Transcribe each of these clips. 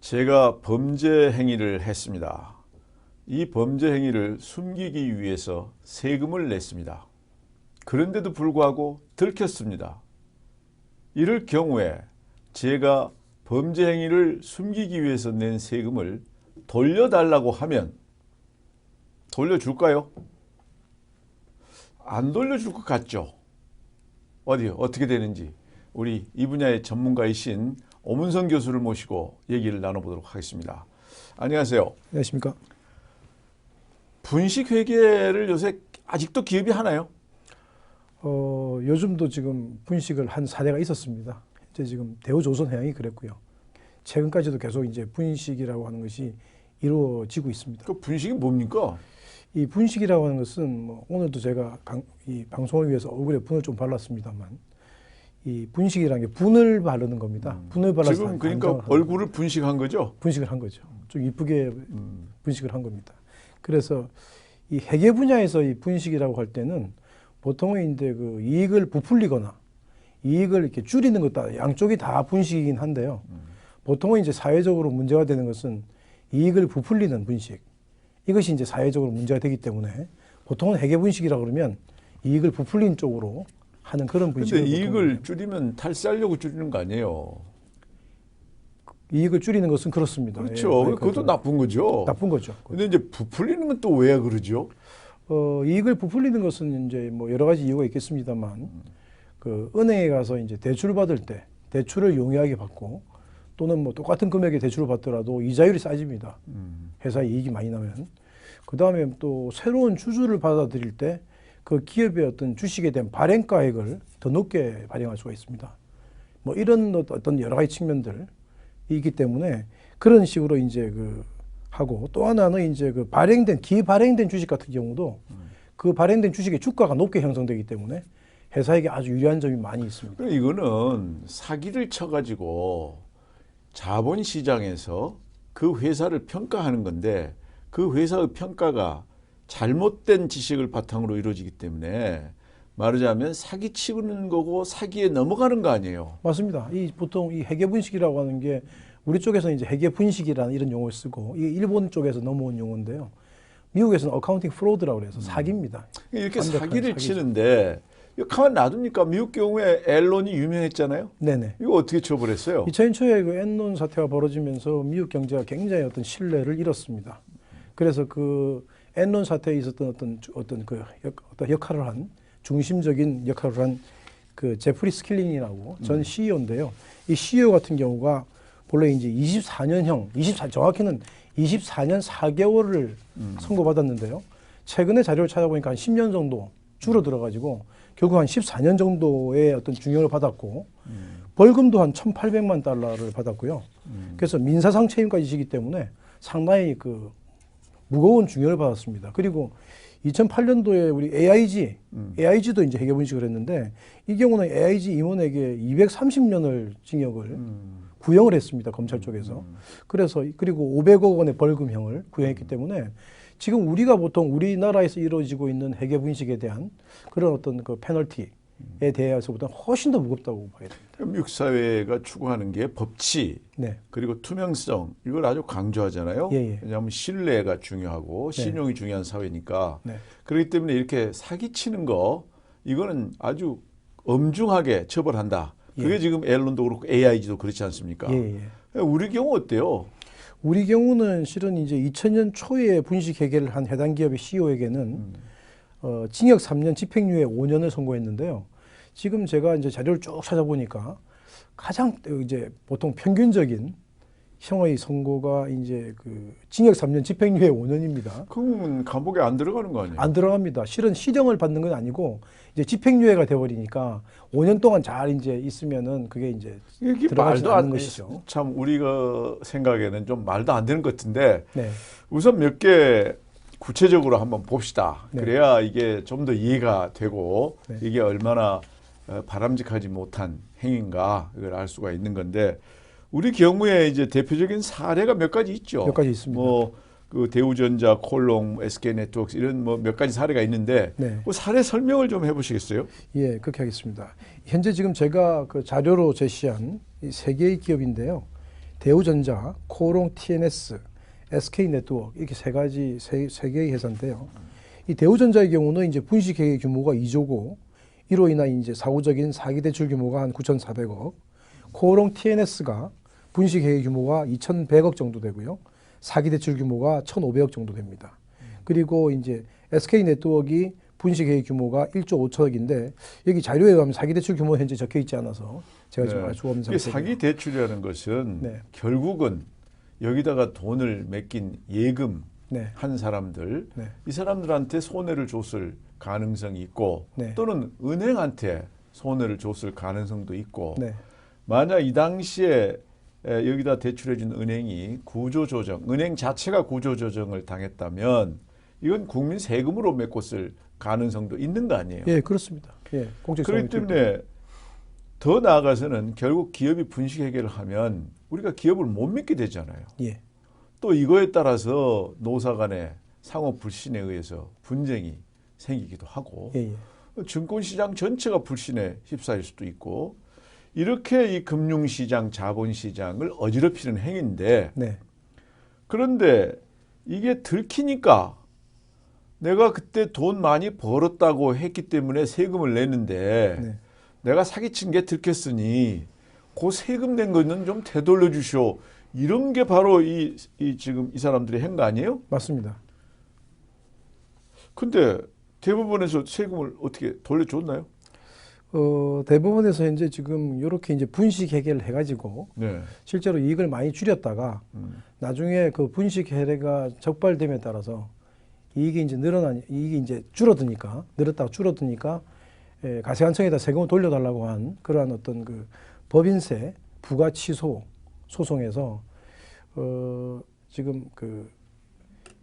제가 범죄 행위를 했습니다. 이 범죄 행위를 숨기기 위해서 세금을 냈습니다. 그런데도 불구하고 들켰습니다. 이럴 경우에 제가 범죄 행위를 숨기기 위해서 낸 세금을 돌려달라고 하면 돌려줄까요? 안 돌려줄 것 같죠? 어떻게 되는지 우리 이 분야의 전문가이신 오문성 교수를 모시고 얘기를 나눠보도록 하겠습니다. 안녕하세요. 안녕하십니까. 분식회계를 요새 아직도 기업이 하나요? 요즘도 지금 분식을 한 사례가 있었습니다. 이제 지금 대우조선해양이 그랬고요. 최근까지도 계속 이제 분식이라고 하는 것이 이루어지고 있습니다. 그 분식이 뭡니까? 이 분식이라고 하는 것은 뭐 오늘도 제가 이 방송을 위해서 얼굴에 분을 좀 발랐습니다만, 이 분식이라는 게 분을 바르는 겁니다. 분을 발라서 지금 그러니까 얼굴을 분식한 거죠? 분식을 한 거죠. 좀 이쁘게 분식을 한 겁니다. 그래서 이 회계 분야에서 이 분식이라고 할 때는 보통은 이제 그 이익을 부풀리거나 이익을 이렇게 줄이는 것도 양쪽이 다 분식이긴 한데요. 보통은 이제 사회적으로 문제가 되는 것은 이익을 부풀리는 분식. 이것이 이제 사회적으로 문제가 되기 때문에 보통은 회계 분식이라고 그러면 이익을 부풀린 쪽으로 하는 그런 분식을. 근데 이익을 줄이면 탈세하려고 줄이는 거 아니에요? 이익을 줄이는 것은 그렇습니다. 그렇죠. 예, 그것도 나쁜 거죠. 나쁜 거죠. 근데 이제 부풀리는 건 또 왜 그러죠? 이익을 부풀리는 것은 이제 뭐 여러 가지 이유가 있겠습니다만, 그 은행에 가서 이제 대출 받을 때 대출을 용이하게 받고 또는 뭐 똑같은 금액의 대출을 받더라도 이자율이 싸집니다. 회사에 이익이 많이 나면. 그 다음에 또 새로운 주주를 받아들일 때 그 기업의 어떤 주식에 대한 발행가액을 더 높게 발행할 수가 있습니다. 뭐 이런 어떤 여러 가지 측면들이 있기 때문에 그런 식으로 이제 그 하고, 또 하나는 이제 그 기발행된 주식 같은 경우도 그 발행된 주식의 주가가 높게 형성되기 때문에 회사에게 아주 유리한 점이 많이 있습니다. 이거는 사기를 쳐가지고 자본시장에서 그 회사를 평가하는 건데, 그 회사의 평가가 잘못된 지식을 바탕으로 이루어지기 때문에 말하자면 사기치는 거고 사기에 넘어가는 거 아니에요? 맞습니다. 보통 이 회계 분식이라고 하는 게 우리 쪽에서는 이제 회계 분식이라는 이런 용어를 쓰고, 이 일본 쪽에서 넘어온 용어인데요. 미국에서는 어카운팅 프로드라고 해서 사기입니다. 이렇게 사기를 치는데 가만 놔둡니까? 미국 경우에 엔론이 유명했잖아요. 네네. 이거 어떻게 처벌했어요? 2000년 초에 그 엔론 사태가 벌어지면서 미국 경제가 굉장히 어떤 신뢰를 잃었습니다. 그래서 그 엔론 사태에 있었던 어떤 역할을 한, 중심적인 역할을 한 그 제프리 스킬링이라고 전 CEO인데요. 이 CEO 같은 경우가 본래 이제 24년형, 정확히는 24년 4개월을 선고받았는데요. 최근에 자료를 찾아보니까 한 10년 정도 줄어들어가지고 결국 한 14년 정도의 어떤 중형을 받았고, 벌금도 한 1,800만 달러를 받았고요. 그래서 민사상 책임까지 지기 때문에 상당히 그 무거운 중형을 받았습니다. 그리고 2008년도에 우리 AIG도 이제 회계 분식을 했는데, 이 경우는 AIG 임원에게 230년을 징역을 구형을 했습니다. 검찰 쪽에서. 그리고 500억 원의 벌금형을 구형했기 때문에 지금 우리가 보통 우리나라에서 이루어지고 있는 회계 분식에 대한 그런 어떤 그 페널티에 대해서보다 훨씬 더 무겁다고 봐야 됩니다. 미국 사회가 추구하는 게 법치, 네. 그리고 투명성, 이걸 아주 강조하잖아요. 예. 왜냐하면 신뢰가 중요하고 신용이 중요한 사회니까. 네. 그렇기 때문에 이렇게 사기치는 거, 이거는 아주 엄중하게 처벌한다. 그게 지금 엔론도 그렇고 AIG도 그렇지 않습니까? 우리 경우 어때요? 우리 경우는 실은 이제 2000년 초에 분식 회계를 한 해당 기업의 CEO에게는 징역 3년, 집행유예 5년을 선고했는데요. 지금 제가 이제 자료를 쭉 찾아보니까 가장 이제 보통 평균적인 형의 선고가 이제 그 징역 3년, 집행유예 5년입니다. 그러면 감옥에 안 들어가는 거 아니에요? 안 들어갑니다. 실은 실형을 받는 건 아니고 이제 집행유예가 돼버리니까 5년 동안 잘 이제 있으면은 그게 이제 들어가지 않는 것이죠. 참 우리가 생각에는 좀 말도 안 되는 것 같은데, 네. 우선 몇 개 구체적으로 한번 봅시다. 네. 그래야 이게 좀 더 이해가 되고 네. 이게 얼마나 바람직하지 못한 행위인가 이걸 알 수가 있는 건데, 우리 경우에 이제 대표적인 사례가 몇 가지 있죠. 몇 가지 있습니다. 뭐 그 대우전자, 콜롱, SK네트워크 이런 뭐 몇 가지 사례가 있는데, 네. 그 사례 설명을 좀 해보시겠어요? 예, 그렇게 하겠습니다. 현재 지금 제가 그 자료로 제시한 이 세 개의 기업인데요. 대우전자, 코오롱 TNS, SK네트워크 이렇게 세 개의 회사인데요. 이 대우전자의 경우는 이제 분식회계 규모가 2조고 이로 인한 이제 사후적인 사기 대출 규모가 한 9,400억. 코오롱 TNS가 분식회계 규모가 2,100억 정도 되고요. 사기 대출 규모가 1,500억 정도 됩니다. 그리고 이제 SK네트워크가 분식회계 규모가 1조 5천억인데 여기 자료에 가면 사기 대출 규모 현재 적혀 있지 않아서 제가 지금 알 수가 없는 상태입니다. 사기 대출이라는 것은 네. 결국은 여기다가 돈을 맡긴 예금 네. 한 사람들, 네. 이 사람들한테 손해를 줬을 가능성이 있고 네. 또는 은행한테 손해를 줬을 가능성도 있고 네. 만약 이 당시에 여기다 대출해준 은행이 구조조정, 은행 자체가 구조조정을 당했다면 이건 국민 세금으로 메꿨을 가능성도 있는 거 아니에요. 예, 그렇습니다. 예, 그렇기 때문에 더 나아가서는 결국 기업이 분식회계를 하면 우리가 기업을 못 믿게 되잖아요. 예. 또 이거에 따라서 노사 간의 상호 불신에 의해서 분쟁이 생기기도 하고 예, 예. 증권시장 전체가 불신에 휩싸일 수도 있고 이렇게 이 금융시장, 자본시장을 어지럽히는 행위인데 네. 그런데 이게 들키니까 내가 그때 돈 많이 벌었다고 했기 때문에 세금을 내는데 네. 내가 사기친 게 들켰으니 그 세금 낸 거는 좀 되돌려 주시오. 이런 게 바로 지금 이 사람들이 한 거 아니에요? 맞습니다. 근데 대법원에서 세금을 어떻게 돌려줬나요? 대법원에서 현재 지금 이렇게 이제 분식 회계를 해가지고 네. 실제로 이익을 많이 줄였다가 나중에 그 분식 회계가 적발됨에 따라서 이익이 이제 줄어드니까 늘었다가 줄어드니까 가세관청에다 세금을 돌려달라고 한 그러한 어떤 그 법인세 부가 취소 소송에서 지금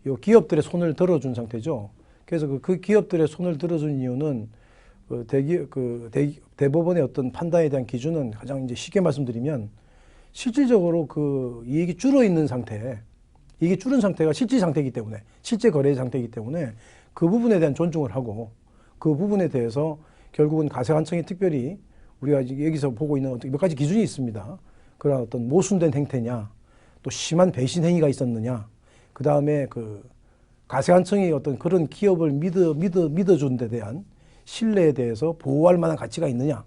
요 기업들의 손을 들어준 상태죠. 그래서 그 기업들의 손을 들어준 이유는 대법원의 어떤 판단에 대한 기준은 가장 이제 쉽게 말씀드리면 실질적으로 그 이익이 줄어 있는 상태, 이익이 줄은 상태가 실질 상태이기 때문에 실제 거래 상태이기 때문에 그 부분에 대한 존중을 하고 그 부분에 대해서 결국은 가세관청이 특별히 우리가 여기서 보고 있는 몇 가지 기준이 있습니다. 그런 어떤 모순된 행태냐, 또 심한 배신 행위가 있었느냐, 그 다음에 그 가세관청이 어떤 그런 기업을 믿어준 데 대한 신뢰에 대해서 보호할 만한 가치가 있느냐,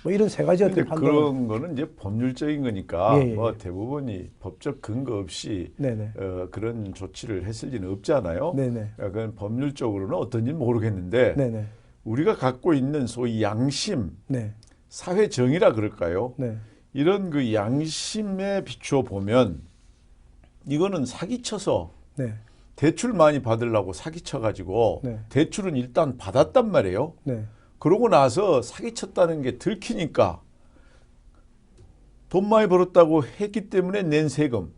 뭐 이런 세 가지 어떤 판단. 그런 거는 이제 법률적인 거니까 예, 예. 뭐 대부분이 법적 근거 없이 네네. 그런 조치를 했을 리는 없잖아요. 네네. 그건 법률적으로는 어떤지 모르겠는데 네네. 우리가 갖고 있는 소위 양심, 네. 사회 정의라 그럴까요? 네. 이런 그 양심에 비추어 보면 이거는 사기쳐서 네. 대출 많이 받으려고 사기쳐가지고 네. 대출은 일단 받았단 말이에요. 네. 그러고 나서 사기쳤다는 게 들키니까 돈 많이 벌었다고 했기 때문에 낸 세금,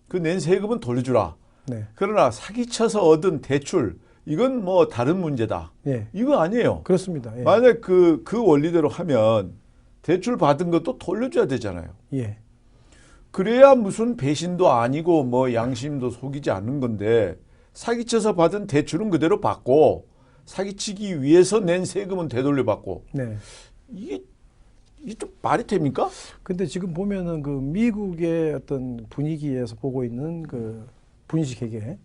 그 낸 세금은 돌려주라. 네. 그러나 사기쳐서 얻은 대출, 이건 뭐 다른 문제다. 예. 이거 아니에요. 그렇습니다. 예. 만약 그 원리대로 하면 대출 받은 것도 돌려줘야 되잖아요. 예. 그래야 무슨 배신도 아니고 뭐 양심도 속이지 않는 건데 사기쳐서 받은 대출은 그대로 받고 사기치기 위해서 낸 세금은 되돌려 받고 네. 이게 좀 말이 됩니까? 근데 지금 보면은 그 미국의 어떤 분위기에서 보고 있는 그 분식 회계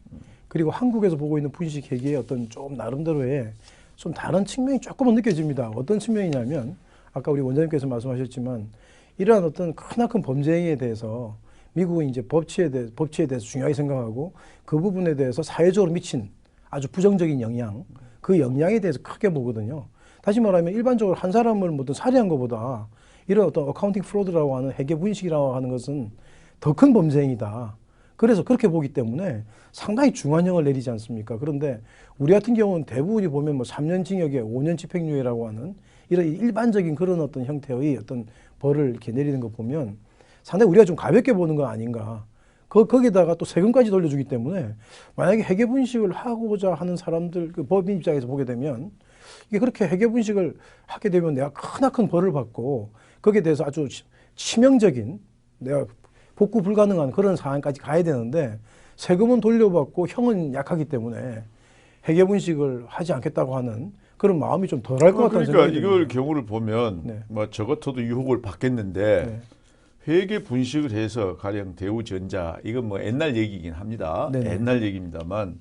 그리고 한국에서 보고 있는 분식 회계의 어떤 좀 나름대로의 좀 다른 측면이 조금은 느껴집니다. 어떤 측면이냐면 아까 우리 원장님께서 말씀하셨지만 이러한 어떤 크나큰 범죄 행위에 대해서 미국은 이제 법치에 대해서 중요하게 생각하고 그 부분에 대해서 사회적으로 미친 아주 부정적인 영향, 그 영향에 대해서 크게 보거든요. 다시 말하면 일반적으로 한 사람을 뭐든 살해한 것보다 이런 어떤 어카운팅 프로드라고 하는 회계 분식이라고 하는 것은 더 큰 범죄 행위다. 그래서 그렇게 보기 때문에 상당히 중한형을 내리지 않습니까? 그런데 우리 같은 경우는 대부분이 보면 뭐 3년 징역에 5년 집행유예라고 하는 이런 일반적인 그런 어떤 형태의 어떤 벌을 이렇게 내리는 거 보면 상당히 우리가 좀 가볍게 보는 거 아닌가. 거기다가 또 세금까지 돌려주기 때문에 만약에 회계 분식을 하고자 하는 사람들 그 법인 입장에서 보게 되면 이게 그렇게 회계 분식을 하게 되면 내가 크나큰 벌을 받고 거기에 대해서 아주 치명적인 내가 복구 불가능한 그런 상황까지 가야 되는데 세금은 돌려받고 형은 약하기 때문에 회계 분식을 하지 않겠다고 하는 그런 마음이 좀 덜할 것 같다는 생각이 그러니까 듭니다. 이걸 경우를 보면 네. 뭐 저 같아도 유혹을 받겠는데 네. 회계 분식을 해서 가령 대우전자 이건 뭐 옛날 얘기긴 합니다. 네네. 옛날 얘기입니다만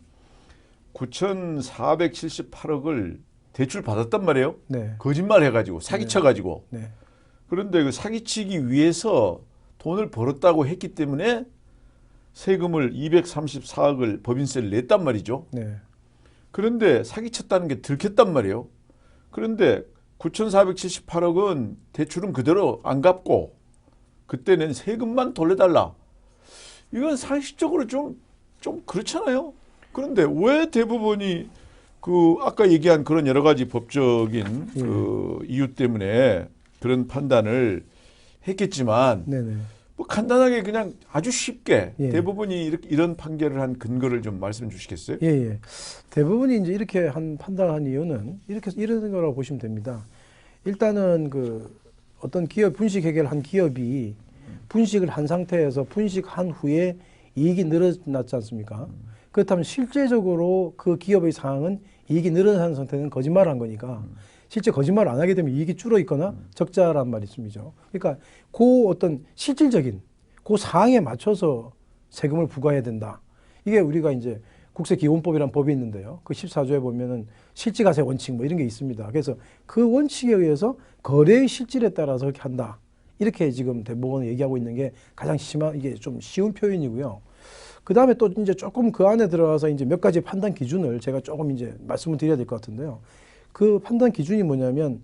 9,478억을 대출 받았단 말이에요. 네. 거짓말 해가지고 사기쳐가지고. 네. 그런데 그 사기치기 위해서 돈을 벌었다고 했기 때문에 세금을 234억을 법인세를 냈단 말이죠. 네. 그런데 사기쳤다는 게 들켰단 말이에요. 그런데 9,478억은 대출은 그대로 안 갚고 그때는 세금만 돌려달라. 이건 상식적으로 좀 그렇잖아요. 그런데 왜 대부분이 그 아까 얘기한 그런 여러 가지 법적인 그 이유 때문에 그런 판단을 했겠지만 네네. 뭐 간단하게 그냥 아주 쉽게 예. 대부분이 이런 판결을 한 근거를 좀 말씀해 주시겠어요? 예, 예. 대부분이 이제 이렇게 판단한 이유는 이런 거라고 보시면 됩니다. 일단은 그 어떤 기업 분식 해결한 기업이 분식을 한 상태에서 분식한 후에 이익이 늘어났지 않습니까? 그렇다면 실제적으로 그 기업의 상황은 이익이 늘어난 상태는 거짓말을 한 거니까 실제 거짓말을 안 하게 되면 이익이 줄어 있거나 적자란 말씀이죠. 그러니까 그 어떤 실질적인 그 상황에 맞춰서 세금을 부과해야 된다. 이게 우리가 이제 국세기본법이라는 법이 있는데요. 그 14조에 보면은 실지가세 원칙 뭐 이런 게 있습니다. 그래서 그 원칙에 의해서 거래의 실질에 따라서 그렇게 한다. 이렇게 지금 대법원은 얘기하고 있는 게 가장 이게 좀 쉬운 표현이고요. 그 다음에 또 이제 조금 그 안에 들어가서 이제 몇 가지 판단 기준을 제가 조금 이제 말씀을 드려야 될 것 같은데요. 그 판단 기준이 뭐냐면,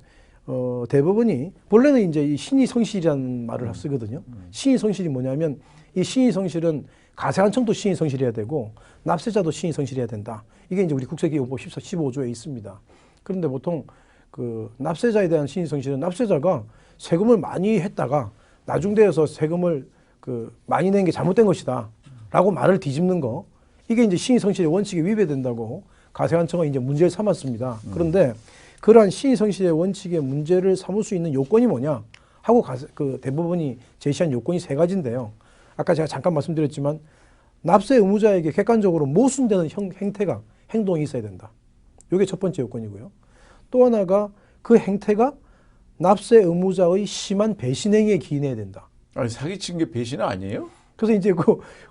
대법원이, 원래는 이제 이 신의성실이라는 말을 쓰거든요. 신의성실이 뭐냐면, 이 신의성실은 가세한청도 신의성실해야 되고, 납세자도 신의성실해야 된다. 이게 이제 우리 국세기본법 15조에 있습니다. 그런데 보통 그 납세자에 대한 신의성실은 납세자가 세금을 많이 했다가 나중되어서 세금을 그 많이 낸 게 잘못된 것이다. 라고 말을 뒤집는 거. 이게 이제 신의성실의 원칙에 위배된다고 가세한청은 이제 문제를 삼았습니다. 그런데 그러한 신의성실의 원칙에 문제를 삼을 수 있는 요건이 뭐냐 하고 그 대법원이 제시한 요건이 세 가지인데요. 아까 제가 잠깐 말씀드렸지만 납세 의무자에게 객관적으로 모순되는 행동이 있어야 된다. 이게 첫 번째 요건이고요. 또 하나가 그 행태가 납세 의무자의 심한 배신행위에 기인해야 된다. 아니 사기친 게 배신 아니에요? 그래서 이제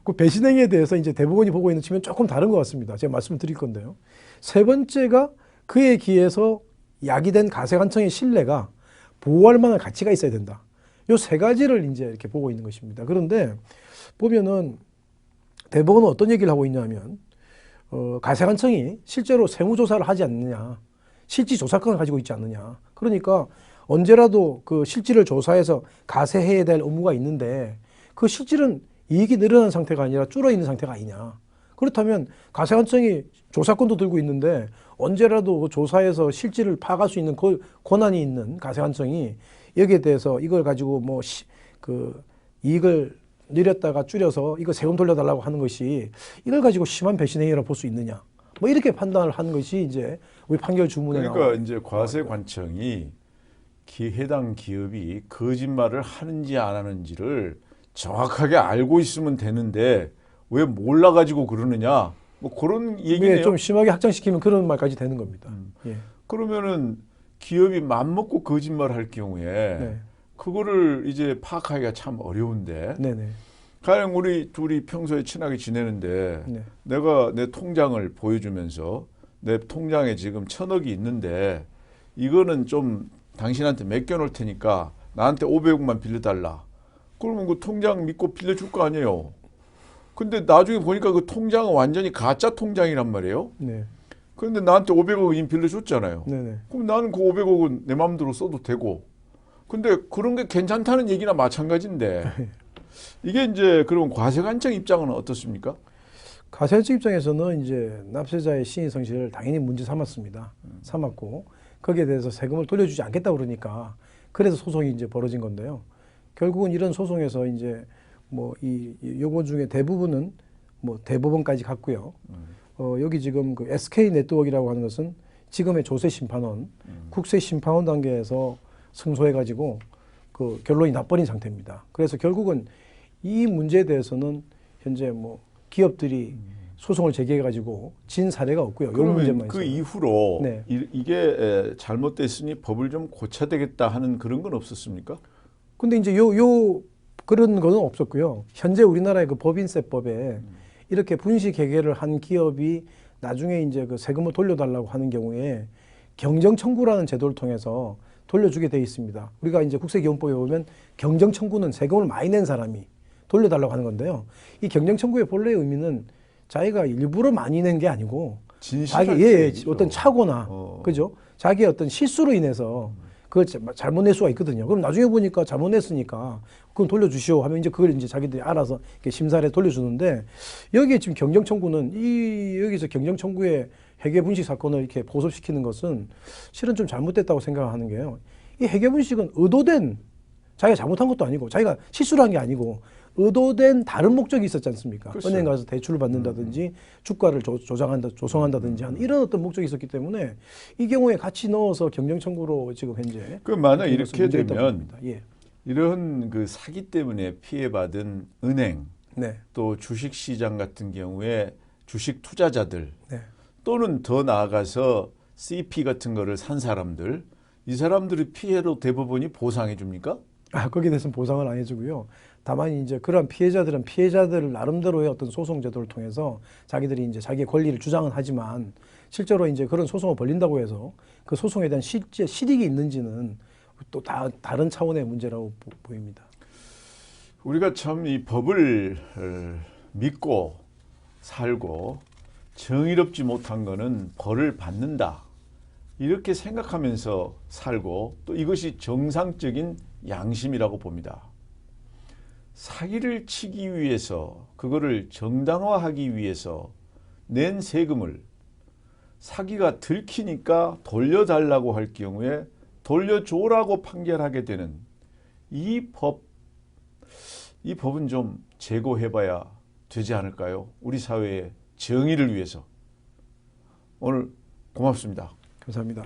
그 배신행위에 대해서 이제 대법원이 보고 있는 측면은 조금 다른 것 같습니다. 제가 말씀을 드릴 건데요. 세 번째가 그에 기해서 야기된 가세관청의 신뢰가 보호할 만한 가치가 있어야 된다. 요 세 가지를 이제 이렇게 보고 있는 것입니다. 그런데 보면은 대법원은 어떤 얘기를 하고 있냐면, 가세관청이 실제로 세무조사를 하지 않느냐, 실지 조사권을 가지고 있지 않느냐. 그러니까 언제라도 그 실질을 조사해서 가세해야 될 의무가 있는데 그 실질은 이익이 늘어난 상태가 아니라 줄어 있는 상태가 아니냐. 그렇다면 가세관청이 조사권도 들고 있는데 언제라도 그 조사해서 실질을 파악할 수 있는 그 권한이 있는 가세관청이 여기에 대해서 이걸 가지고 그 이익을 늘렸다가 줄여서 이거 세금 돌려달라고 하는 것이 이걸 가지고 심한 배신행위라고 볼 수 있느냐. 뭐 이렇게 판단을 한 것이 이제 우리 판결 주문에 그러니까 나와. 이제 과세관청이 해당 기업이 거짓말을 하는지 안 하는지를 정확하게 알고 있으면 되는데 왜 몰라가지고 그러느냐 뭐 그런 얘기네요. 좀 심하게 확장시키면 그런 말까지 되는 겁니다. 예. 그러면은 기업이 맘먹고 거짓말할 경우에 네. 그거를 이제 파악하기가 참 어려운데 네네. 가령 우리 둘이 평소에 친하게 지내는데 네. 내가 내 통장을 보여주면서 내 통장에 지금 1,000억이 있는데 이거는 좀 당신한테 맡겨놓을 테니까 나한테 500억만 빌려달라. 그러면 그 통장 믿고 빌려줄 거 아니에요. 근데 나중에 보니까 그 통장은 완전히 가짜 통장이란 말이에요. 네. 그런데 나한테 500억 이미 빌려줬잖아요. 네네. 그럼 나는 그 500억은 내 마음대로 써도 되고. 근데 그런 게 괜찮다는 얘기나 마찬가지인데 이게 이제 그럼 과세관청 입장은 어떻습니까? 가세관청 입장에서는 이제 납세자의 신의성실을 당연히 문제 삼았습니다. 삼았고 거기에 대해서 세금을 돌려주지 않겠다 그러니까 그래서 소송이 이제 벌어진 건데요. 결국은 이런 소송에서 이제 뭐 이 요거 중에 대부분은 뭐 대법원까지 갔고요. 여기 지금 그 SK 네트워크라고 하는 것은 지금의 조세심판원, 국세심판원 단계에서 승소해가지고 그 결론이 나버린 상태입니다. 그래서 결국은 이 문제에 대해서는 현재 뭐 기업들이 소송을 제기해가지고 진 사례가 없고요. 요 그러면 문제만 그 있어요. 이후로 네. 이게 잘못됐으니 법을 좀 고쳐야 되겠다 하는 그런 건 없었습니까? 근데 이제 요 그런 거는 없었고요. 현재 우리나라의 그 법인세법에 이렇게 분식회계를 한 기업이 나중에 이제 그 세금을 돌려달라고 하는 경우에 경정 청구라는 제도를 통해서 돌려주게 돼 있습니다. 우리가 이제 국세기본법에 보면 경정 청구는 세금을 많이 낸 사람이 돌려달라고 하는 건데요. 이 경정 청구의 본래 의미는 자기가 일부러 많이 낸 게 아니고 자기 어떤 착오나 그죠? 자기의 어떤 실수로 인해서 그걸 잘못 낼 수가 있거든요. 그럼 나중에 보니까 잘못 냈으니까 그럼 돌려주시오 하면 이제 그걸 이제 자기들이 알아서 이렇게 심사를 해 돌려주는데 여기에 지금 경정 청구는 여기서 경정 청구의 회계 분식 사건을 이렇게 보섭시키는 것은 실은 좀 잘못됐다고 생각하는 게요. 이 회계 분식은 의도된 자기가 잘못한 것도 아니고 자기가 실수를 한 게 아니고 의도된 다른 목적이 있었지 않습니까? 글쎄요. 은행 가서 대출을 받는다든지 주가를 조성한다든지 하는 이런 어떤 목적이 있었기 때문에 이 경우에 같이 넣어서 경정 청구로 지금 현재 그 만약 이렇게 되면 예. 이런 그 사기 때문에 피해받은 은행 네. 또 주식시장 같은 경우에 주식 투자자들 네. 또는 더 나아가서 CP 같은 거를 산 사람들 이 사람들의 피해로 대부분이 보상해 줍니까? 거기에 대해서는 보상을 안 해주고요. 다만 이제 그런 피해자들은 피해자들 나름대로의 어떤 소송 제도를 통해서 자기들이 이제 자기의 권리를 주장은 하지만 실제로 이제 그런 소송을 벌린다고 해서 그 소송에 대한 실제 실익이 있는지는 또 다른 차원의 문제라고 보입니다. 우리가 참 이 법을 믿고 살고 정의롭지 못한 거는 벌을 받는다. 이렇게 생각하면서 살고 또 이것이 정상적인 양심이라고 봅니다. 사기를 치기 위해서 그거를 정당화하기 위해서 낸 세금을 사기가 들키니까 돌려달라고 할 경우에 돌려줘라고 판결하게 되는 이 법은 좀 재고해봐야 되지 않을까요? 우리 사회의 정의를 위해서. 오늘 고맙습니다. 감사합니다.